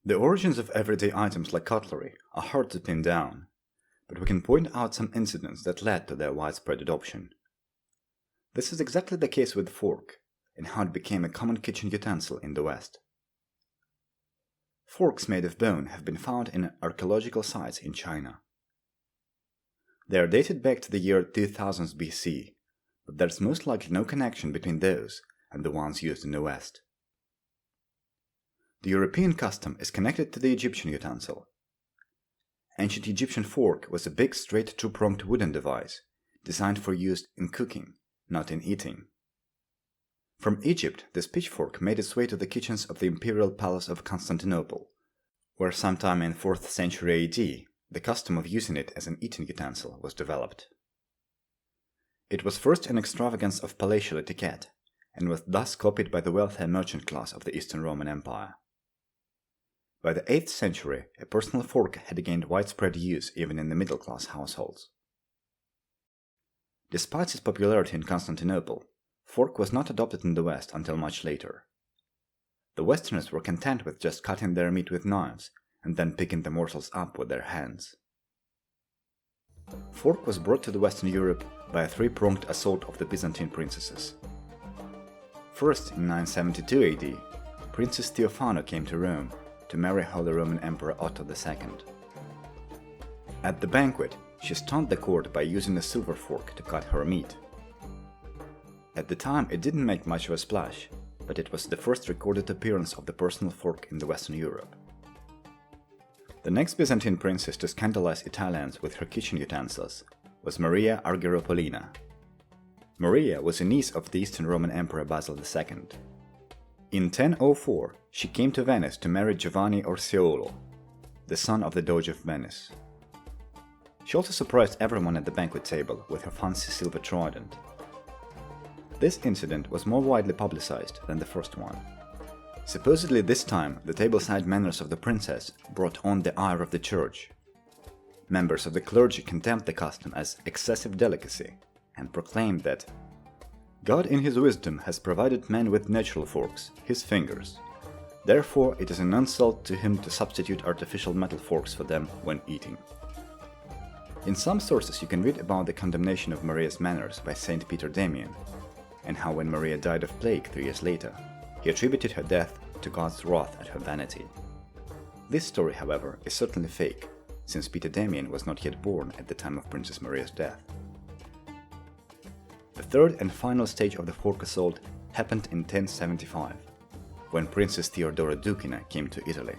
The origins of everyday items like cutlery are hard to pin down, but we can point out some incidents that led to their widespread adoption. This is exactly the case with the fork, and how it became a common kitchen utensil in the West. Forks made of bone have been found in archaeological sites in China. They are dated back to the year 2000 BC, but there's most likely no connection between those and the ones used in the West. The European custom is connected to the Egyptian utensil. Ancient Egyptian fork was a big straight two-pronged wooden device, designed for use in cooking, not in eating. From Egypt, this pitchfork made its way to the kitchens of the imperial palace of Constantinople, where sometime in 4th century AD, the custom of using it as an eating utensil was developed. It was first an extravagance of palatial etiquette, and was thus copied by the wealthy merchant class of the Eastern Roman Empire. By the 8th century, a personal fork had gained widespread use even in the middle-class households. Despite its popularity in Constantinople, fork was not adopted in the West until much later. The Westerners were content with just cutting their meat with knives and then picking the morsels up with their hands. Fork was brought to the Western Europe by a three-pronged assault of the Byzantine princesses. First, in 972 AD, Princess Theophano came to Rome to marry Holy Roman Emperor Otto II. At the banquet, she stunned the court by using a silver fork to cut her meat. At the time, it didn't make much of a splash, but it was the first recorded appearance of the personal fork in the Western Europe. The next Byzantine princess to scandalize Italians with her kitchen utensils was Maria Argyropolina. Maria was a niece of the Eastern Roman Emperor Basil II. In 1004, she came to Venice to marry Giovanni Orseolo, the son of the Doge of Venice. She also surprised everyone at the banquet table with her fancy silver trident. This incident was more widely publicized than the first one. Supposedly this time, the tableside manners of the princess brought on the ire of the church. Members of the clergy condemned the custom as excessive delicacy and proclaimed that God in his wisdom has provided man with natural forks, his fingers. Therefore, it is an insult to him to substitute artificial metal forks for them when eating. In some sources you can read about the condemnation of Maria's manners by Saint Peter Damian, and how when Maria died of plague 3 years later, he attributed her death to God's wrath at her vanity. This story, however, is certainly fake, since Peter Damian was not yet born at the time of Princess Maria's death. The third and final stage of the fork assault happened in 1075, when Princess Theodora Duchina came to Italy.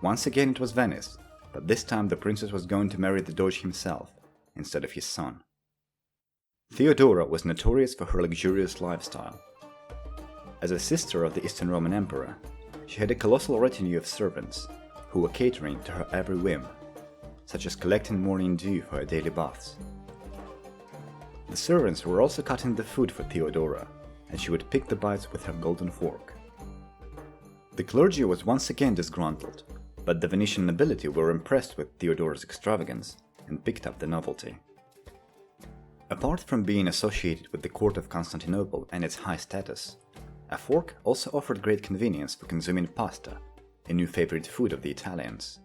Once again it was Venice, but this time the princess was going to marry the Doge himself, instead of his son. Theodora was notorious for her luxurious lifestyle. As a sister of the Eastern Roman Emperor, she had a colossal retinue of servants who were catering to her every whim, such as collecting morning dew for her daily baths. The servants were also cutting the food for Theodora, and she would pick the bites with her golden fork. The clergy was once again disgruntled, but the Venetian nobility were impressed with Theodora's extravagance and picked up the novelty. Apart from being associated with the court of Constantinople and its high status, a fork also offered great convenience for consuming pasta, a new favorite food of the Italians.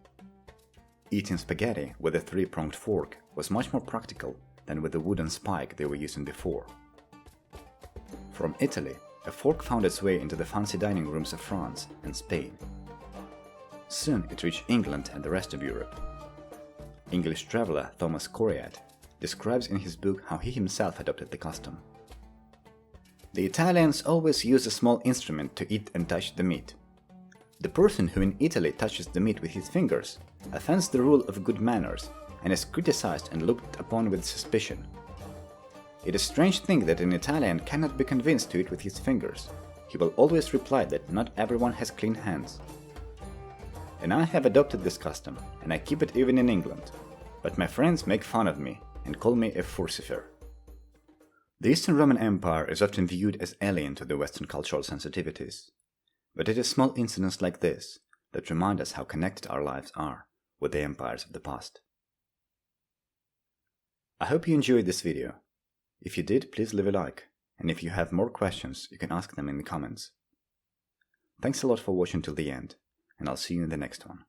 Eating spaghetti with a three-pronged fork was much more practical than with the wooden spike they were using before. From Italy, a fork found its way into the fancy dining rooms of France and Spain. Soon it reached England and the rest of Europe. English traveler Thomas Coriat describes in his book how he himself adopted the custom. The Italians always use a small instrument to eat and touch the meat. The person who in Italy touches the meat with his fingers offends the rule of good manners and is criticized and looked upon with suspicion. It is a strange thing that an Italian cannot be convinced to eat with his fingers. He will always reply that not everyone has clean hands. And I have adopted this custom, and I keep it even in England. But my friends make fun of me and call me a furcifer. The Eastern Roman Empire is often viewed as alien to the Western cultural sensitivities. But it is small incidents like this that remind us how connected our lives are with the empires of the past. I hope you enjoyed this video. If you did, please leave a like, and if you have more questions, you can ask them in the comments. Thanks a lot for watching till the end, and I'll see you in the next one.